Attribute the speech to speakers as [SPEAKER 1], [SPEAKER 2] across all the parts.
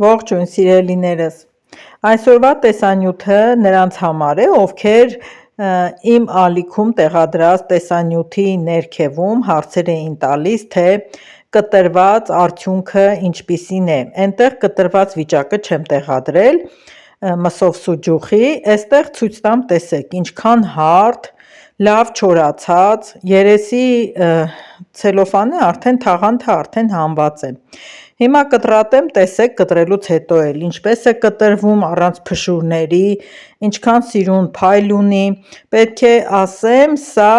[SPEAKER 1] Ողջույն սիրելիներս, այսօրվա տեսանյութը նրանց համար է, ովքեր իմ ալիքում տեղադրած տեսանյութի ներքևում հարցեր էին տալիս, թե կտրված արդյունքը ինչպիսին է, այնտեղ կտրված վիճակը չեմ տեղադրել մսով սուջուխի, այստեղ ցույց տամ, տեսեք, ինչքան հարթ, լավ չորացած, երեսի ցելոֆանը արդեն թաղանթը արդեն հանված է։ Հիմա կտրատեմ, տեսեք կտրելուց հետո էլ ինչպես է կտրվում առանց փշուրների, ինչքան սիրուն փայլ ունի, պետք է ասեմ, սա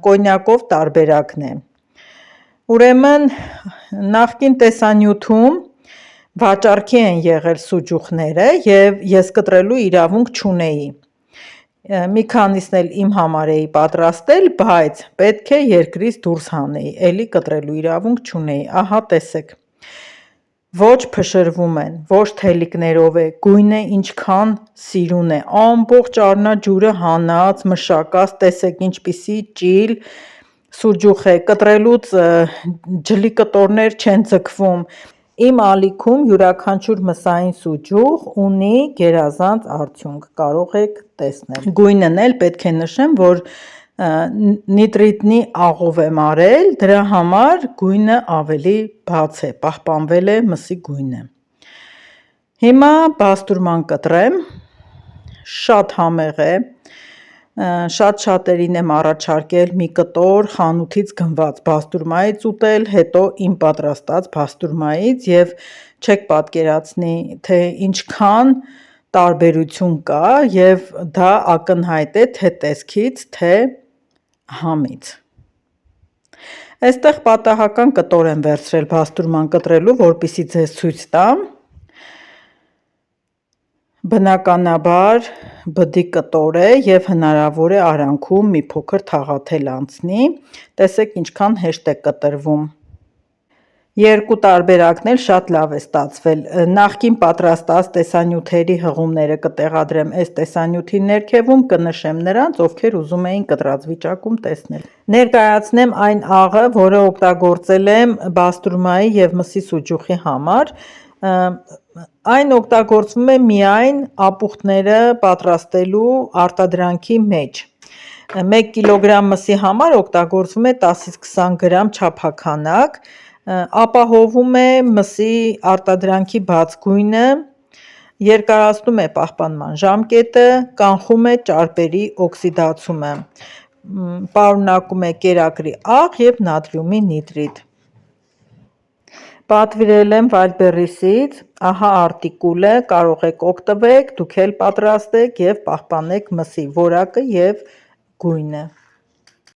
[SPEAKER 1] կոնյակով տարբերակն է։ Ուրեմն նախկին տեսանյութում վաճառքի են եղել սուջուխները և ես կտրելու իրավունք չունեի։ Մի քանիսն էլ իմ համար էի պատրաստել, բայց պետք է երկրից դուրս հանեի, էլի կտրելու իրավունք չունեի, ահա տեսեք, ոչ փշրվում են, ոչ թելիկներով է, գույնը ինչքան սիրուն է, ամբողջ առնաջուրը հանած, մշակած, տեսեք ինչպիսի ճիլ սուջուխ է, կտրելուց ջլի կտորներ չեն ձգվում։ Իմ ալիքում յուրաքանչյուր մսային սուջուխ ունի գերազանց արդյունք, կարող եք տեսնել։ Գույնն էլ պետք է նշեմ, որ նիտրիտնի աղով եմ արել, դրա համար գույնը ավելի բաց է, պահպանվել է մսի գույնը։ Հիմա բաստուրման կտրեմ, շատ համեղ է, շատ-շատերին եմ առաջարկել մի կտոր խանութից գնված բաստուրմայից ուտել, հետո իմ պատրաստած բաստուրմայից և չեք պատկերացնի, թե ինչքան տարբերություն կա և դա ակնհայտ է թե տեսքից, թե համից։ Այստեղ պատահական կտոր եմ վերցրել բաստուրման կտրելու, որպեսզի ձեզ ցույց տամ։ Բնականաբար բդի կտոր է և հնարավոր է արանքում մի փոքր թաղաթել անցնի, տեսեք ինչքան հեշտ է կտրվում։ Երկու տարբերակն էլ շատ լավ է ստացվել, նախկին պատրաստած տեսանյութերի հղումները կտեղադրեմ այս տեսանյութի ներքևում, կնշեմ նրանց, ովքեր ուզում էին կտրած վիճակում տեսնել։ Ներկայացնեմ այն աղը, որը օգտագործել եմ բաստուրմայի և մսի սուջուխի համար, այն օգտագործվում է միայն ապուխտները պատրաստելու արտադրանքի մեջ։ 1 կգ մսի համար օգտագործվում է 10-ից 20 գրամ չափաքանակ, ապահովում է մսի արտադրանքի բաց գույնը, երկարացնում է պահպանման ժամկետը, կանխում է ճարպերի օքսիդացումը, պարունակում է կերակրի աղ և նատրիումի նիտրիտ։ Պատվիրել եմ Wildberries-ից, ահա արտիկուլը, կարող եք օգտվեք, դուք էլ պատրաստեք և պահպանեք մսի որակը և գույնը։